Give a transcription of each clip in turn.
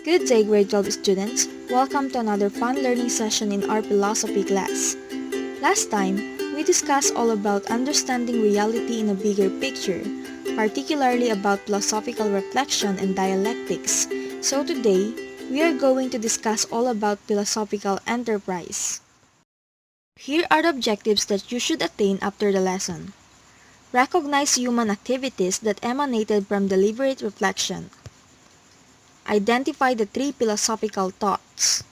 Good day, grade 12 students. Welcome to another fun learning session in our philosophy class. Last time, we discussed all about understanding reality in a bigger picture, particularly about philosophical reflection and dialectics. So today, we are going to discuss all about philosophical enterprise. Here are the objectives that you should attain after the lesson. Recognize human activities that emanated from deliberate reflection. Identify the three philosophical thoughts.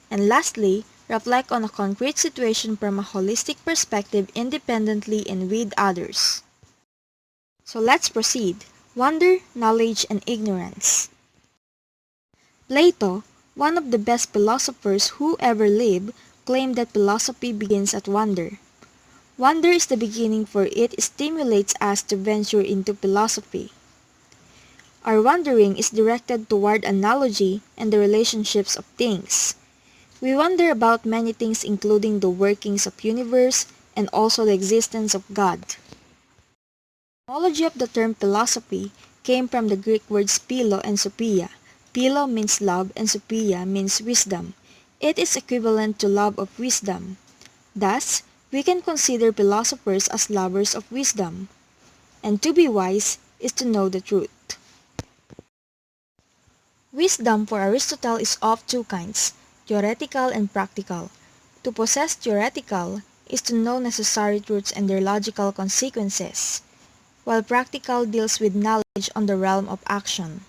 And lastly, reflect on a concrete situation from a holistic perspective independently and with others. So let's proceed. Wonder, knowledge, and ignorance. Plato, one of the best philosophers who ever lived, claimed that philosophy begins at wonder. Wonder is the beginning, for it stimulates us to venture into philosophy. Our wondering is directed toward analogy and the relationships of things. We wonder about many things, including the workings of the universe and also the existence of God. The etymology of the term philosophy came from the Greek words philo and sophia. Philo means love and sophia means wisdom. It is equivalent to love of wisdom. Thus, we can consider philosophers as lovers of wisdom. And to be wise is to know the truth. Wisdom for Aristotle is of two kinds, theoretical and practical. To possess theoretical is to know necessary truths and their logical consequences, while practical deals with knowledge on the realm of action.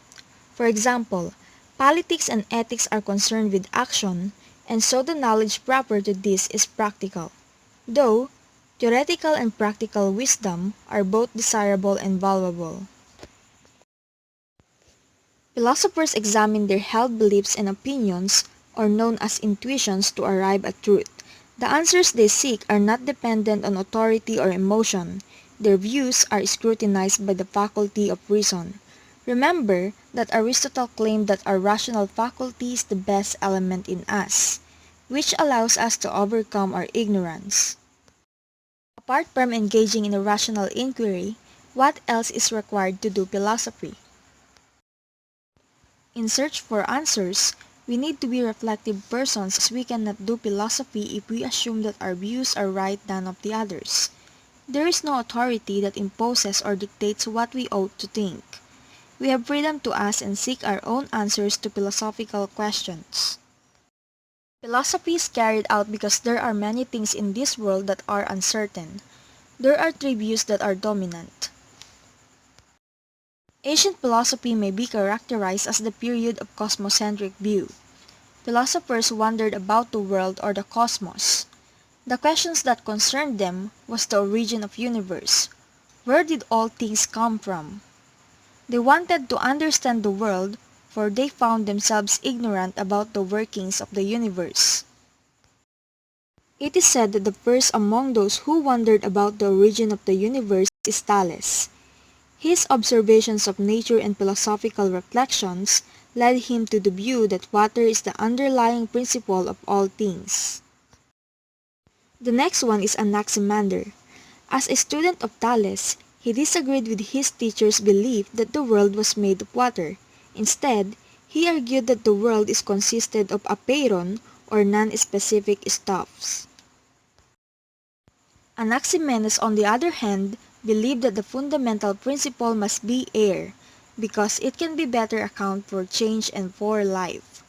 For example, politics and ethics are concerned with action, and so the knowledge proper to this is practical. Though, theoretical and practical wisdom are both desirable and valuable. Philosophers examine their held beliefs and opinions, or known as intuitions, to arrive at truth. The answers they seek are not dependent on authority or emotion. Their views are scrutinized by the faculty of reason. Remember that Aristotle claimed that our rational faculty is the best element in us, which allows us to overcome our ignorance. Apart from engaging in a rational inquiry, what else is required to do philosophy? In search for answers, we need to be reflective persons, as we cannot do philosophy if we assume that our views are right than of the others. There is no authority that imposes or dictates what we ought to think. We have freedom to ask and seek our own answers to philosophical questions. Philosophy is carried out because there are many things in this world that are uncertain. There are three views that are dominant. Ancient philosophy may be characterized as the period of cosmocentric view. Philosophers wondered about the world or the cosmos. The questions that concerned them was the origin of the universe. Where did all things come from? They wanted to understand the world, for they found themselves ignorant about the workings of the universe. It is said that the first among those who wondered about the origin of the universe is Thales. His observations of nature and philosophical reflections led him to the view that water is the underlying principle of all things. The next one is Anaximander. As a student of Thales, he disagreed with his teacher's belief that the world was made of water. Instead, he argued that the world is consisted of apeiron, or non-specific stuffs. Anaximenes, on the other hand, believed that the fundamental principle must be air, because it can be better account for change and for life.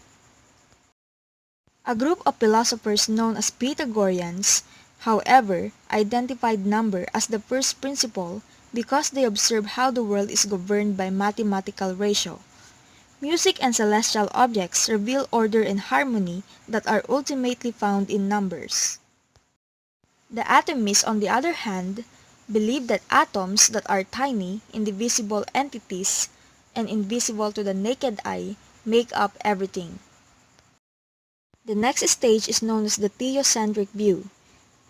A group of philosophers known as Pythagoreans, however, identified number as the first principle because they observed how the world is governed by mathematical ratio. Music and celestial objects reveal order and harmony that are ultimately found in numbers. The atomists, on the other hand, believe that atoms that are tiny, indivisible entities and invisible to the naked eye make up everything. The next stage is known as the THEOCENTRIC view.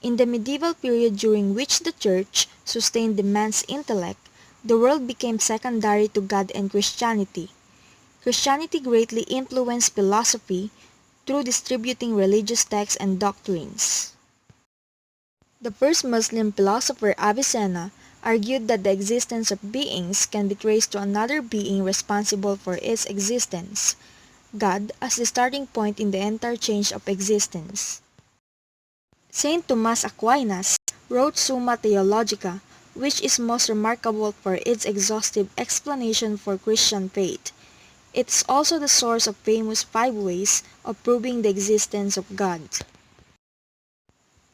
In the medieval period during which the Church sustained the man's intellect, the world became secondary to God and Christianity. Christianity greatly influenced philosophy through distributing religious texts and doctrines. The first Muslim philosopher Avicenna argued that the existence of beings can be traced to another being responsible for its existence. God as the starting point in the entire change of existence. Saint Thomas Aquinas wrote Summa Theologica, which is most remarkable for its exhaustive explanation for Christian faith. It is also the source of famous 5 ways of proving the existence of God.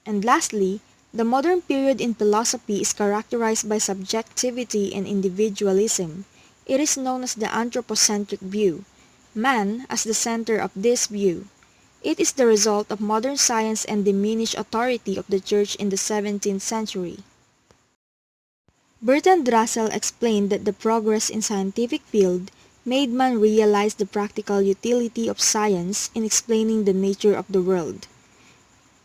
And lastly, the modern period in philosophy is characterized by subjectivity and individualism. It is known as the anthropocentric view, man as the center of this view. It is the result of modern science and diminished authority of the Church in the 17th century. Bertrand Russell explained that the progress in scientific field made man realize the practical utility of science in explaining the nature of the world.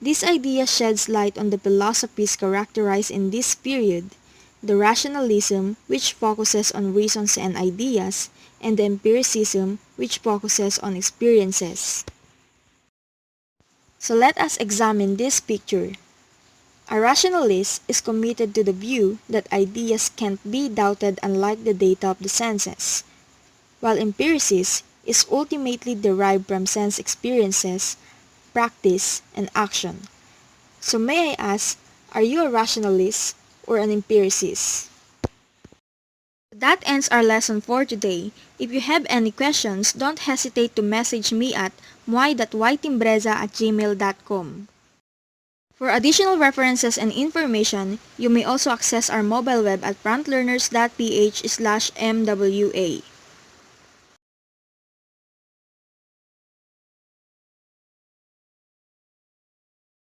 This idea sheds light on the philosophies characterized in this period, the rationalism, which focuses on reasons and ideas, and the empiricism, which focuses on experiences. So let us examine this picture. A rationalist is committed to the view that ideas can't be doubted unlike the data of the senses, while empiricist is ultimately derived from sense experiences, practice, and action. So may I ask, are you a rationalist or an empiricist? That ends our lesson for today. If you have any questions, don't hesitate to message me at moy.ytimbreza@gmail.com. For additional references and information, you may also access our mobile web at frontlearners.ph/MWA.